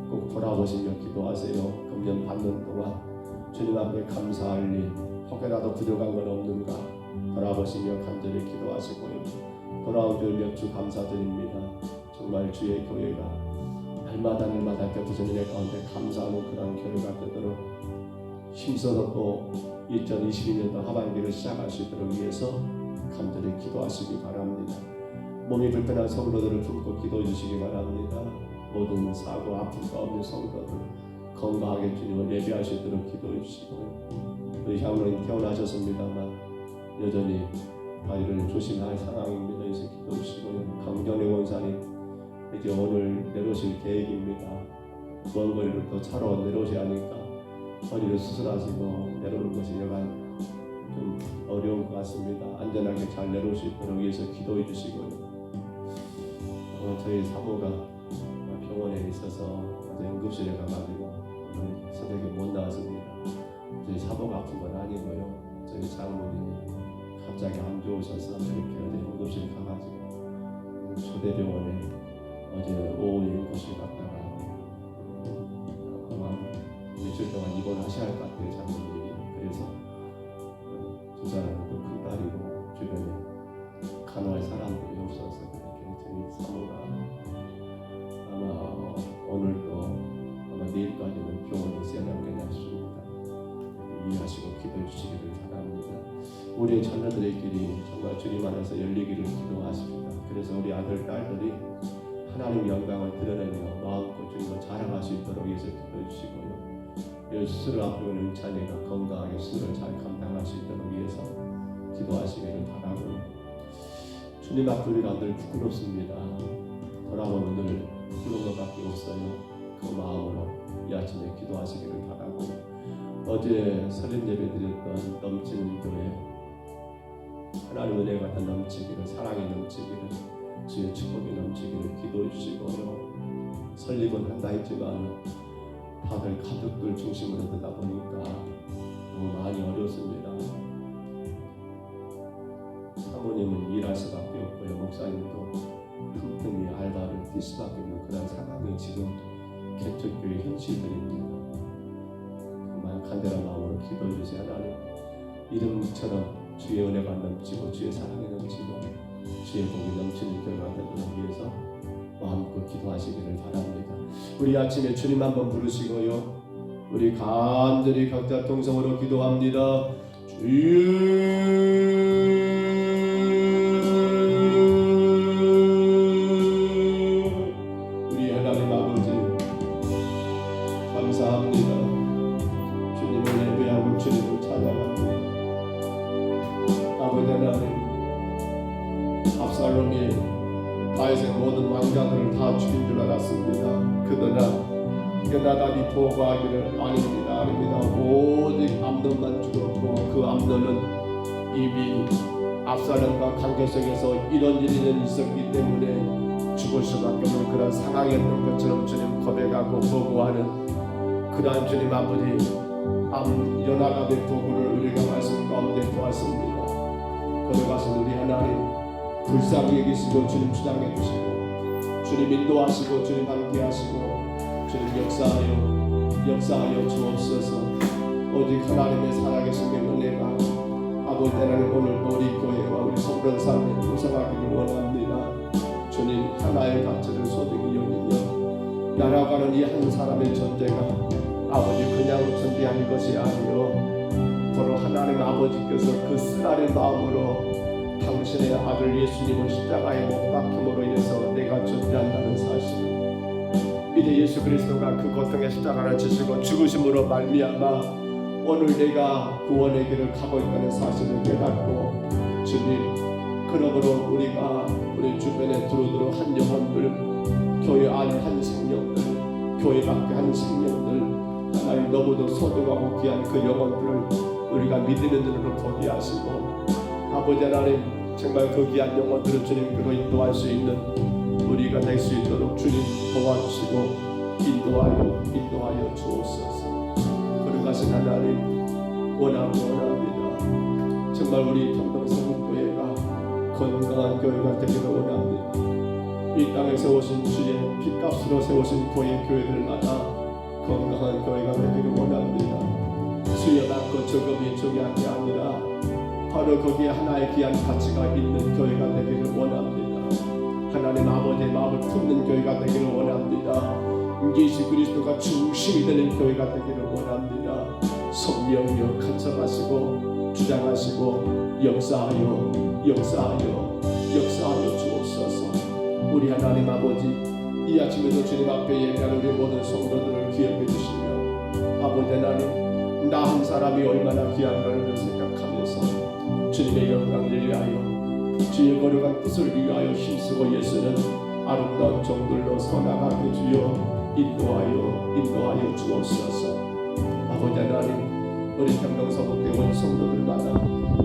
꼭 돌아보시며 기도하세요. 금년 반년 동안 주님 앞에 감사할 일 혹여라도 부족한 건 없는가 돌아보시며 간절히 기도하시고요. 돌아온 줄 몇 주 감사드립니다. 정말 주의 교회가 날마다 곁에서 은혜 가운데 감사하는 그런 교회가 되도록 힘써서 또 2022년도 하반기를 시작할 수 있도록 위해서 간절히 기도하시기 바랍니다. 몸이 불편한 성도들을 품고 기도해 주시기 바랍니다. 모든 사고 아픔과 없는 성도들 건강하게 주님을 예배할 수 있도록 기도해 주시고요. 우리 향로님 태어나셨습니다만 여전히 다리를 조심할 상황입니다. 이제 기도해 주시고요. 강정희 원사님 이제 오늘 내려오실 계획입니다. 먼 거리를 또 차로 내려오셔야 하니까 허리를 수술하시고 내려오는 것이 여간 좀 어려운 것 같습니다. 안전하게 잘 내려올 수 있도록 위해서 기도해 주시고요. 저희 사모가 병원에 있어서 어제 응급실에 가가지고 오늘 새벽에 못 나왔습니다. 저희 사모가 아픈 건 아니고요. 저희 장모님이 갑자기 안 좋으셔서 이렇게 어제 응급실 가가지고 초대병원에 어제 오후에 응급실 갔다가 아마 며칠 동안 입원하셔야 할 것 같아요, 장모님이. 그래서 두 사람도 큰 딸이고 주변에 간호할 사람들이 없어서 그렇게 저희 사모가 아마 오늘도 아마 내일까지는 병원에 있어야 남겨놨습니다. 이해하시고 기도해 주시기를 바랍니다. 우리의 자녀들의길이 정말 주님 안에서 열리기를 기도하십니다. 그래서 우리 아들, 딸들이 하나님 영광을 드러내며 마음껏 주님을 자랑할 수 있도록 위해서 기도해 주시고요. 술을 앞두고 있는 자녀가 건강하게 술을 잘 감당할 수 있도록 위해서 기도하시기를 바라고, 주님 앞에 우리가 늘 부끄럽습니다. 돌아보면 늘 부끄러운 것밖에 없어요. 그 마음으로 이 아침에 기도하시기를 바라고, 어제 설림 예배 드렸던 넘치는 교회, 하나님 은혜가 다 넘치기를, 사랑이 넘치기를, 주의 축복이 넘치기를 기도해 주시고요. 설립은 한다 했지만 다들 가족들 중심으로 되다 보니까 너무 많이 어렵습니다. 사모님은 일할 수밖에 없고요. 목사님도 틈틈이 알바를 뛸 수밖에 없는 그런 상황이 지금 개척교회 현실들입니다. 정말 간절한 마음으로 기도해 주세요. 하나님, 이름처럼 주의 은혜가 넘치고 주의 사랑이 넘치고 주의 복이 넘치는 교회가 되도록 위해서 마음껏 기도하시기를 바랍니다. 우리 아침에 주님 한번 부르시고요. 우리 간절히 각자 동성으로 기도합니다. 주여, 감사합니다. 주님을 예배하고 주님을 찬양합니다. 아버지 하나님, 압살롬이 다윗의 모든 왕자들을 다 죽인 줄 알았습니다. 그러나 요나단이 보고하기를 아닙니다. 오직 암논만 죽었고, 그 암논은 이미 압살롬과 관계 속에서 이런 일이 있었기 때문에 죽을 수밖에 없는 그런 상황이었던 것처럼 주님 고백하고 보고하는 그러한 주님 아버지, 요나단의 도구를 우리가 말씀 가운데 보았습니다. 걸어가신 우리 하나님, 불쌍히 여기시고 주님 주장해 주시고 주님 인도하시고 주님 함께하시고 주님 역사하여 주옵소서. 오직 하나님의 살아계신 은혜가 아버지 하나님, 오늘도 우리 교회와 우리 성도들 삶에 풍성하기를 원합니다. 주님, 하나의 가치를 소중히 여기며 날아가는 이 한 사람의 존재가 아버지 그냥 존재하는 것이 아니요, 바로 하나님 아버지께서 그 쓰라린 마음으로 당신의 아들 예수님을 십자가에 못 박힘으로 인해서 내가 존재한다는 사실, 이제 예수 그리스도가 그 고통의 십자가를 지시고 죽으심으로 말미암아 오늘 내가 구원의 길을 가고 있다는 사실을 깨닫고, 주님, 그러므로 우리가 우리 주변에 두루두루 한 영혼들, 교회 안에 한 생명들, 교회 밖에 한 생명들, 하나님 너무도 소중하고 귀한 그 영혼들을 우리가 믿음의 눈으로 보게 하시고, 아버지 하나님, 정말 그 귀한 영혼들을 주님께로 인도할 수 있는 우리가 될 수 있도록 주님 도와주시고 인도하여 주옵소서. 걸어가신 하나님, 원합니다. 정말 우리 평동성교회가 건강한 교회가 되기를 원합니다. 이 땅에 세우신 주의 핏값으로 세우신 교회들마다 건강한 교회가 되기를 원합니다. 수여 많고 적음이 중요한 게 아니라 바로 거기에 하나의 귀한 가치가 있는 교회가 되기를 원합니다. 하나님 아버지의 마음을 품는 교회가 되기를 원합니다. 예수 그리스도가 중심이 되는 교회가 되기를 원합니다. 성령여 간섭하시고 주장하시고 역사하여 주옵소서. 우리 하나님 아버지, 이 아침에도 주님 앞에 예배하는 우리 모든 성도들을 기억해 주시며, 아버지 하나님, 나 한 사람이 얼마나 귀한가를 생각하면서 주님의 영광을 위하여 주의 거룩한 뜻을 위하여 힘쓰고 예수는 아름다운 종들로 서나가게 주여 인도하여 주옵소서. 아버지 하나님, 우리 평동사목교원 성도들마다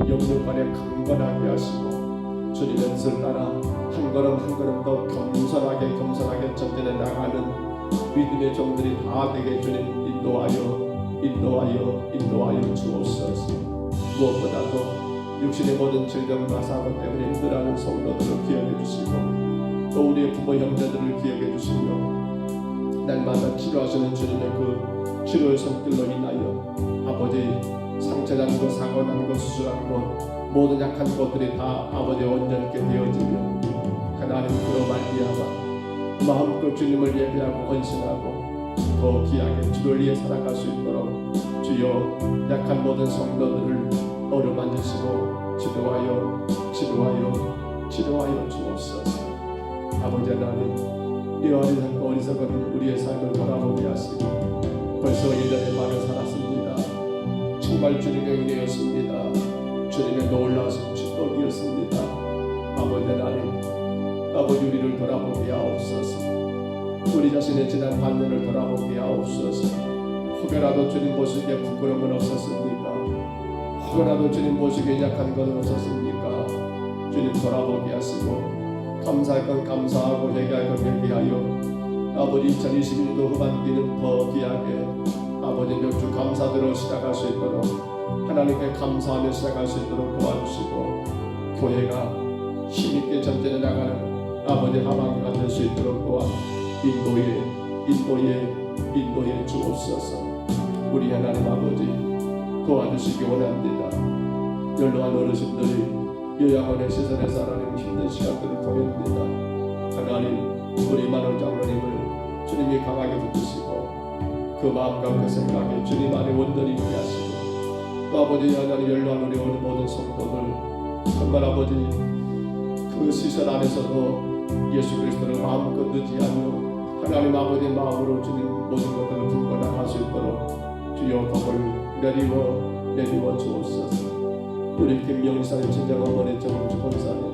영육간에 강건하게 하시고 주님의 뜻을 따라 한 걸음 한 걸음 더 겸손하게 전진해 나가는 믿음의 종들이 다 되게 주님 인도하여 주옵소서. 무엇보다도 육신의 모든 질병과 사고 때문에 힘들어하는 성도들을 기억해 주시고 또 우리의 부모 형제들을 기억해 주시며 날마다 치료하시는 주님의 그 치료의 손길로 인하여 아버지 상처 난 것, 사고 난 것, 수술한 것 모든 약한 것들이 다 아버지 온전케 되어지며 하나님 그로 말미암아 마음껏 주님을 예배하고 헌신하고 더 귀하게 주를 위해 살아갈 수 있도록 주여 약한 모든 성도들을 어루만지시고 치료하여 주옵소서. 아버지 하나님 이 어리석은 우리의 삶을 돌아보게 하시고 벌써 1년의 반을 살았습니다. 정말 주님의 은혜였습니다. 주님의 놀라우신 축복이었습니다. 아버지 하나님 아버지 우리를 돌아보게 하옵소서. 우리 자신의 지난 반년을 돌아보게 하옵소서. 혹여라도 주님 보시기에 부끄러움은 없었습니까? 혹여라도 주님 보시기에 약한 것은 없었습니까? 주님 돌아보게 하시고 감사할 건 감사하고 회개할 건 회개하여 아버지 2021년도 후반기는 더 귀하게 아버지 몇 주 감사대로 시작할 수 있도록 하나님께 감사하며 시작할 수 있도록 도와주시고 교회가 힘있게 전진해 나가는 아버지 하반기가 될 수 있도록 또한 인도에 주옵소서. 우리 하나님 아버지 도와주시기 원합니다. 연로한 어르신들이 요양원의 시설에서 하나님 힘든 시간들을 보냅니다. 하나님 우리 만월 장로님을 주님이 강하게 붙드시고 그 마음과 그 생각에 주님 안에 온전히 있게 하시고 또 아버지 하나님 연로한 우리 모든 성도들 정말 아버지 그 시설 안에서도 예수 그리스도를 마음껏 의지하며 하나님 아버지의 마음으로 주님 모든 것들을 품고 나갈 수 있도록 주여 법을 내리워 주옵소서. 우리 김명희 사님 친정어머니 정은주 권사님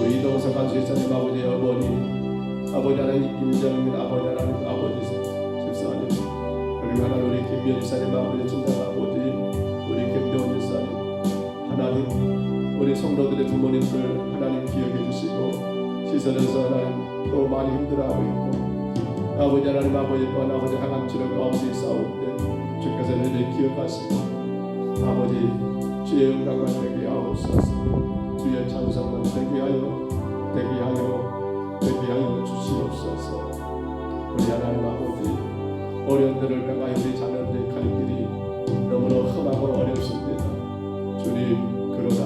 우리 이동석 간수사님 아버지 어머니 아버지 하나님 임정민 아버지 하나님 아버지 집사님 그리고 하나님 우리 김명희 사님 아버지 친정아버지 우리 김병훈 집사님 하나님 우리 성도들의 부모님들 하나님 기억해 주시고 시설에서 하나님 또 많이 힘들어하고 있고 아버지 하나님 아버지 또한 아버지 항암 치료 가운데 싸우는데 주께서 너희들 기억하시고 아버지 주의 영광과 되게 하옵소서. 주의 찬송만 되게 하여 주시옵소서. 우리 하나님 아버지 어려움들을 당하여 우리 자녀들의 갈 길이 너무나 험하고 어렵습니다. 주님 그러나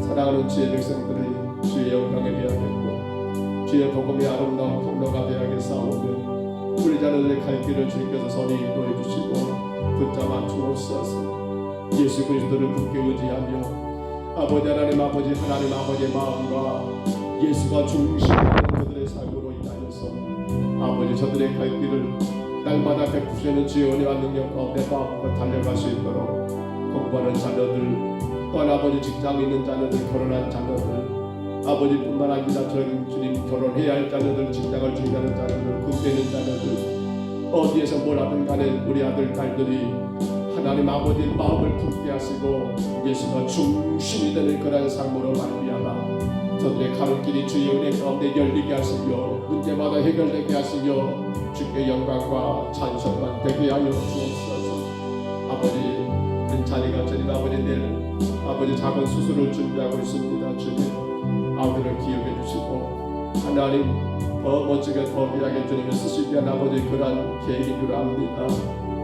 사랑하는 주의 백성들의 주의 영광에 비하겠고 주의 복음의 아름다운 통로가 되게 싸우며 우리 자녀들의 갈 길을 주님께서 선히 인도해 주시고 붙잡아 주옵소서. 예수 그리스도를 굳게 의지하며 아버지 하나님 아버지의 마음과 예수가 중심하는 그들의 삶으로 인하여서 아버지 저들의 갈 길을 날마다 베푸시는 주의 은혜와 능력 가운데 마음껏 달려갈 수 있도록 공부하는 자녀들 또한 아버지 직장에 있는 자녀들 결혼한 자녀들 아버지뿐만 아니라 저희 주님 결혼해야 할 자녀들 직장을 준비하는 자녀들 군대에 있는 자녀들 어디에서 뭘 하든 간에 우리 아들 딸들이 하나님 아버지의 마음을 품게 하시고 예수가 중심이 되는 그런 삶으로 말미암아 저들의 가는 길이 주의 은혜 가운데 열리게 하시며 문제마다 해결되게 하시며 주께 영광과 찬송만 되게 하여 주옵소서. 아버지 은찬이가 저희 아버지 내일 아버지 작은 수술을 준비하고 있습니다. 주님 아버지를 기억해 주시고 하나님 더 멋지게 더 귀하게 주님을 쓰시기 위한 아버지 그러한 계획인 줄 압니다.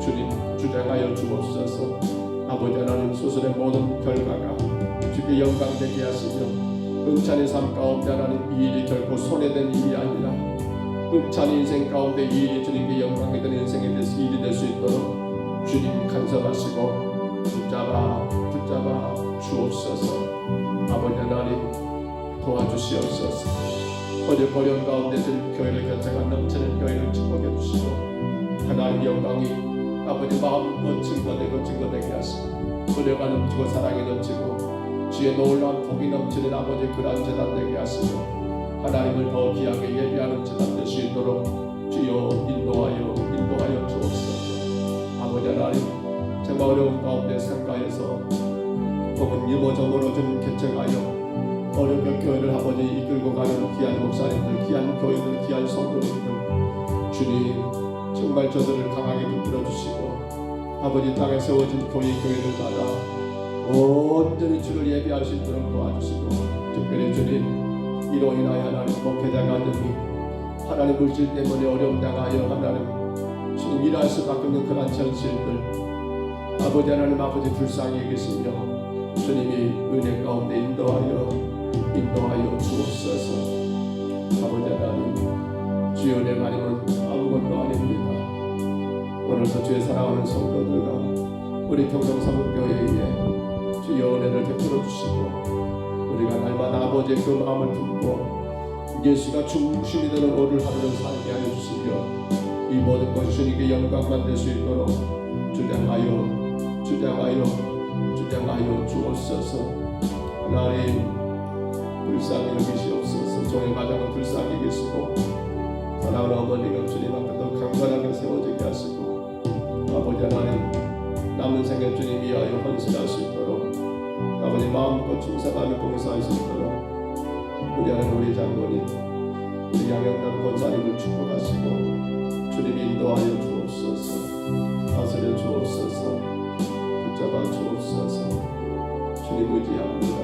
주님 주장하여 주옵소서. 아버지 하나님 수술의 모든 결과가 주께 영광되게 하시며 은찬의 삶 가운데 하나님 이 일이 결코 손해된 일이 아니라 은찬의 인생 가운데 이 일이 주님께 영광이 되는 인생이 일이 될 수 있도록 주님 간섭하시고 붙잡아 주옵소서. 아버지 하나님 도와주시옵소서. 어제 어려운 가운데 교회를 견장한 넘치는 교회를 축복해 주시고 하나님 영광이 아버지 마음껏 증거되게 하시고 은혜가 넘치고 사랑이 넘치고 주의 놀라운 복이 넘치는 아버지 그러한 재단 되게 하시고 하나님을 더 귀하게 예배하는 재단 될 수 있도록 주여 인도하여 주옵소서. 아버지 하나님 정말 어려운 가운데 상가에서 혹은 유모점으로 개척하여 어렵게 교회를 아버지 이끌고 가는 귀한 목사님들, 귀한 교인들, 귀한 성도님들, 주님 정말 저들을 강하게 붙들어 주시고 아버지 땅에 세워진 교회를 받아 온전히 주를 예배할 수 있도록 도와주시고, 특별히 주님 이로 인하여 하나님 목회자가 되니 하나님 물질 때문에 어려움 당하여 하나님 주님 일할 수밖에 없는 그런 현실들 아버지 하나님 아버지 불쌍히 여기시며 주님이 은혜 가운데 인도하여 주옵소서. 아버지 하나님 주여 내가 아니면 아무것도 아닙니다. 오늘도 주의 사랑하는 성도들과 우리 평성사목교회에 주여 은혜를 베풀어 주시고 우리가 날마다 아버지의 그 마음을 품고 예수가 중심이 되는 오늘 하루를 살게 하여 주시며 이 모든 것이 주님께 영광만 될 수 있도록 주장하여 주옵소서. 하나님 불쌍히 여기시옵소서. 종의 가정을 불쌍히 여기시고 사랑하는 어머니가 주님 앞에 더 강건하게 세워지게 하시고 아버지 하나님 남은 생에 주님 위하여 헌신할 수 있도록 아버지 마음껏 충성하며 봉사할 수 있도록 우리 하나님 우리 장로님 우리 양영남 권사님을 축복하시고 주님 인도하여 주옵소서. 다스려 주옵소서. 붙잡아 주옵소서. 주님 의지합니다.